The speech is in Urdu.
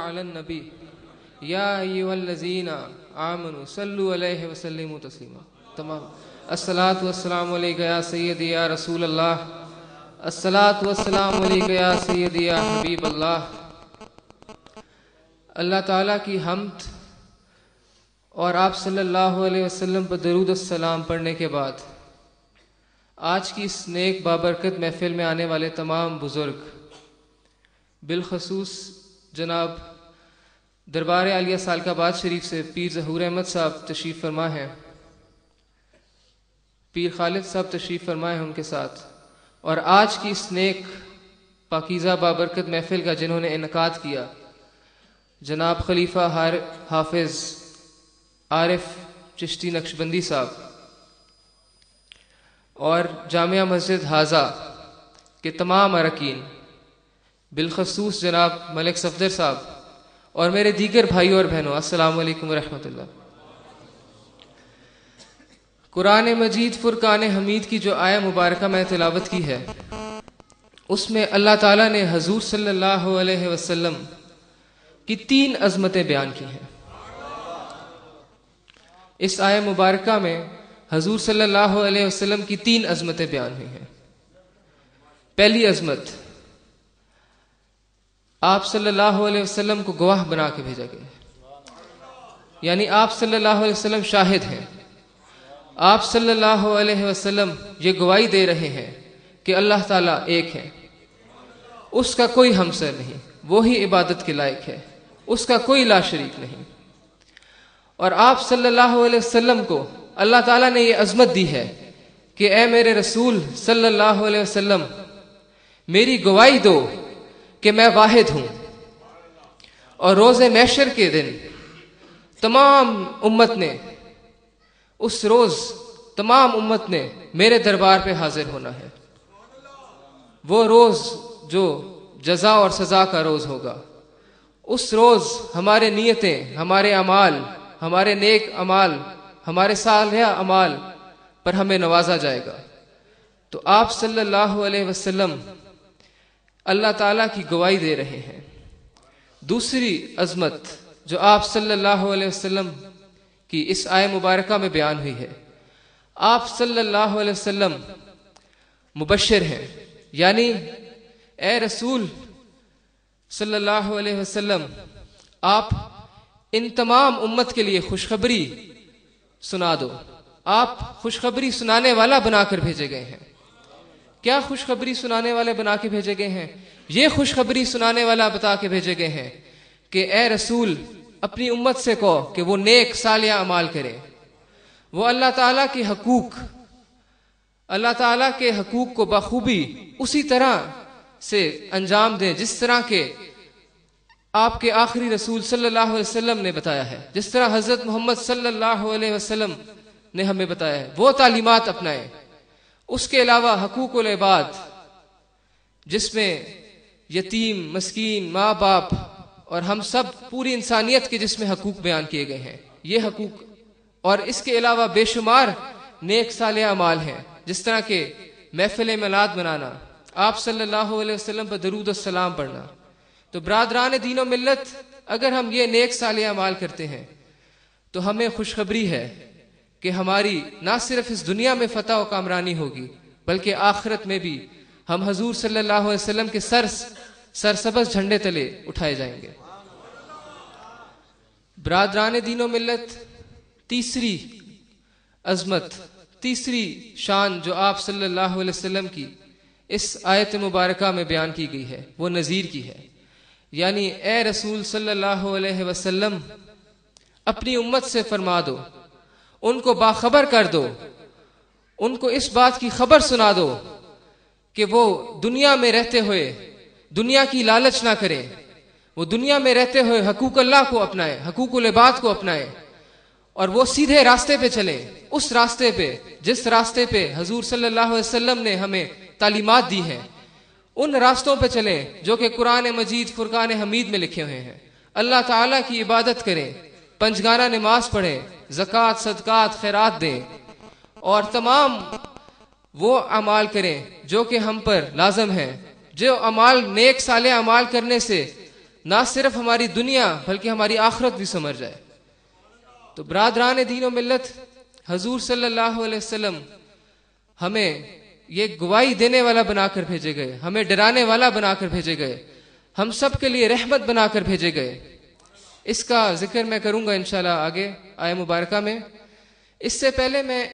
علی النبی یا ایھا الذین آمنوا صلوا علیہ وسلموا تسلیما. تمام الصلاۃ والسلام علیک یا سیدی یا رسول اللہ، الصلاۃ والسلام علیک یا سیدی یا حبیب اللہ. اللہ تعالیٰ کی حمد اور آپ صلی اللہ علیہ وسلم پر درود السلام پڑھنے کے بعد آج کی اس نیک بابرکت محفل میں آنے والے تمام بزرگ، بالخصوص جناب دربار عالیہ سالکہ آباد شریف سے پیر ظہور احمد صاحب تشریف فرما ہیں، پیر خالد صاحب تشریف فرمائے ہیں ان کے ساتھ، اور آج کی اس نیک پاکیزہ بابرکت محفل کا جنہوں نے انعقاد کیا جناب خلیفہ حافظ عارف چشتی نقشبندی صاحب اور جامعہ مسجد حاضہ کے تمام اراکین، بالخصوص جناب ملک صفدر صاحب اور میرے دیگر بھائیوں اور بہنوں، السلام علیکم ورحمۃ اللہ. قرآن مجید فرقان حمید کی جو آیہ مبارکہ میں تلاوت کی ہے، اس میں اللہ تعالیٰ نے حضور صلی اللہ علیہ وسلم کی 3 عظمتیں بیان کی ہیں. اس آیہ مبارکہ میں حضور صلی اللہ علیہ وسلم کی 3 عظمتیں بیان ہوئی ہیں. پہلی عظمت، آپ صلی اللہ علیہ وسلم کو گواہ بنا کے بھیجا گیا، یعنی آپ صلی اللہ علیہ وسلم شاہد ہیں. آپ صلی اللہ علیہ وسلم یہ گواہی دے رہے ہیں کہ اللہ تعالیٰ ایک ہے، اس کا کوئی ہمسر نہیں، وہی عبادت کے لائق ہے، اس کا کوئی لا شریک نہیں. اور آپ صلی اللہ علیہ وسلم کو اللہ تعالیٰ نے یہ عظمت دی ہے کہ اے میرے رسول صلی اللہ علیہ وسلم، میری گواہی دو کہ میں واحد ہوں. اور روز محشر کے دن تمام امت نے، اس روز تمام امت نے میرے دربار پہ حاضر ہونا ہے. وہ روز جو جزا اور سزا کا روز ہوگا. اس روز ہمارے نیتیں، ہمارے اعمال، ہمارے نیک اعمال، ہمارے صالح اعمال پر ہمیں نوازا جائے گا. تو آپ صلی اللہ علیہ وسلم اللہ تعالیٰ کی گواہی دے رہے ہیں. دوسری عظمت جو آپ صلی اللہ علیہ وسلم کی اس آیہ مبارکہ میں بیان ہوئی ہے، آپ صلی اللہ علیہ وسلم مبشر ہیں، یعنی اے رسول صلی اللہ علیہ وسلم، آپ ان تمام امت کے لیے خوشخبری سنا دو. آپ خوشخبری سنانے والا بنا کر بھیجے گئے ہیں. کیا خوشخبری سنانے والے بنا کے بھیجے گئے ہیں؟ یہ خوشخبری سنانے والا بتا کے بھیجے گئے ہیں کہ اے رسول، اپنی امت سے کہو کہ وہ نیک صالح اعمال کریں، وہ اللہ تعالیٰ کے حقوق کو بخوبی اسی طرح سے انجام دیں جس طرح کے آپ کے آخری رسول صلی اللہ علیہ وسلم نے بتایا ہے، جس طرح حضرت محمد صلی اللہ علیہ وسلم نے ہمیں بتایا ہے. وہ تعلیمات اپنائیں. اس کے علاوہ حقوق العباد، جس میں یتیم، مسکین، ماں باپ اور ہم سب پوری انسانیت کے جس میں حقوق بیان کیے گئے ہیں، یہ حقوق، اور اس کے علاوہ بے شمار نیک صالح اعمال ہیں، جس طرح کہ محفل میلاد منانا، آپ صلی اللہ علیہ وسلم پر درود السلام پڑھنا. تو برادران دین و ملت، اگر ہم یہ نیک صالح اعمال کرتے ہیں تو ہمیں خوشخبری ہے کہ ہماری نہ صرف اس دنیا میں فتح و کامرانی ہوگی بلکہ آخرت میں بھی ہم حضور صلی اللہ علیہ وسلم کے سرسبز جھنڈے تلے اٹھائے جائیں گے. برادران دین و ملت، تیسری عظمت، تیسری شان جو آپ صلی اللہ علیہ وسلم کی اس آیت مبارکہ میں بیان کی گئی ہے، وہ نذیر کی ہے. یعنی اے رسول صلی اللہ علیہ وسلم، اپنی امت سے فرما دو، ان کو باخبر کر دو، ان کو اس بات کی خبر سنا دو کہ وہ دنیا میں رہتے ہوئے دنیا کی لالچ نہ کریں، وہ دنیا میں رہتے ہوئے حقوق اللہ کو اپنائیں، حقوق العباد کو اپنائیں، اور وہ سیدھے راستے پہ چلیں، اس راستے پہ جس راستے پہ حضور صلی اللہ علیہ وسلم نے ہمیں تعلیمات دی ہیں. ان راستوں پہ چلیں جو کہ قرآن مجید فرقان حمید میں لکھے ہوئے ہیں. اللہ تعالیٰ کی عبادت کریں، پنجگانہ نماز پڑھیں، زکوٰۃ، صدقات، خیرات دیں، اور تمام وہ اعمال کریں جو کہ ہم پر لازم ہیں. جو اعمال نیک صالح اعمال کرنے سے نہ صرف ہماری دنیا بلکہ ہماری آخرت بھی سنور جائے۔ تو برادران دین و ملت، حضور صلی اللہ علیہ وسلم ہمیں یہ گواہی دینے والا بنا کر بھیجے گئے، ہمیں ڈرانے والا بنا کر بھیجے گئے، ہم سب کے لیے رحمت بنا کر بھیجے گئے۔ اس کا ذکر میں کروں گا انشاءاللہ آگے آیہ مبارکہ میں۔ اس سے پہلے میں